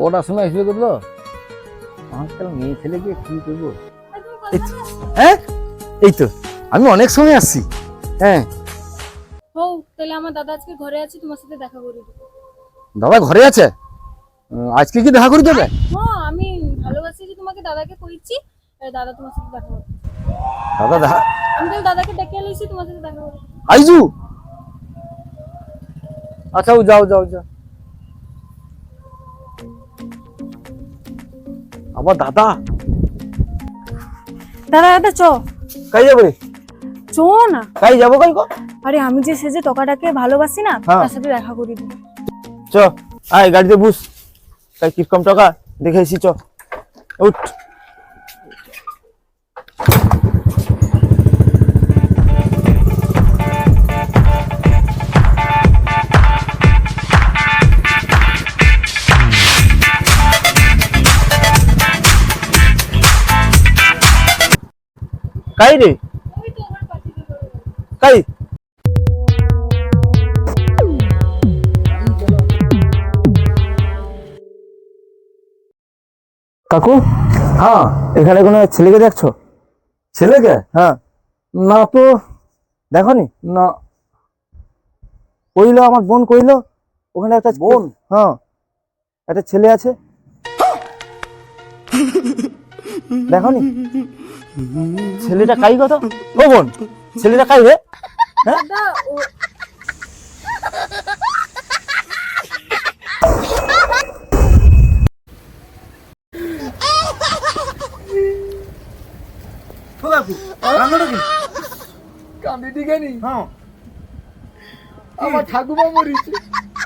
কটার সময় আসবে করলো আজকাল মেয়ে ছেলেকে কি করবো। হ্যাঁ এই তো আমি অনেক সময় আসছি। হ্যাঁ হও তাহলে আমার দাদা আজকে ঘরে আছে, তোমার সাথে দেখা করে দেবো। দাদা ঘরে আছে? আজকে কি দেখা করে দেবে? হ্যাঁ আমি ভালোবাসি যে তোমাকে দাদাকে কইছি, দাদা তোমার সাথে দেখা করবে। দাদা দেখা আমি তাহলে দাদাকে ডেকে এলেছি তোমার সাথে দেখা করবে। আইজু। আচ্ছা ও যাও যাও যাও। আমার দাদা দাদা দাদা চ কাই যাবে? চ না। কাই যাবো কাই গো? আরে আমি যে সেজে টকাটাকে ভালোবাসি না, হ্যাঁ। তার সাথে দেখা করে দিব। চ আয় গাড়িতে বুঝ তাই কিরকম টাকা দেখেছি। চ উঠ। কাই রে ওই তো আমার পাঠিয়ে দেবো। কাই? কাকু হ্যাঁ এখানে কোনো ছেলেকে দেখছো? ছেলেকে? হ্যাঁ। না তো দেখনি না। কইলো আমার বোন কইলো ওখানে একটা বোন। হ্যাঁ একটা ছেলে আছে দেখনি? ছেলেটা কাই কথা? ও বোন ছেলেটা কাই রে? দাদা ও কান্দিটি কেনি হ্যাঁ আমার ঠাকুমা মরিছে।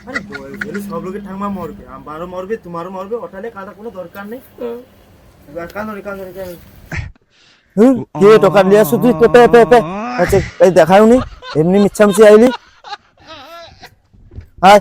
আরে বলে সব লোকের ঠাকুমা মরবে, আমারও মরবে তোমারও মরবে, ওটালে কাঁদা কোনো দরকার নেই। কান্দরে কান্দরে কে টাকা নিয়ে আসো তুই? পে পে পে আচ্ছা এই দেখাও নি এমনি মিচ্ছামিছি আইলি। আয়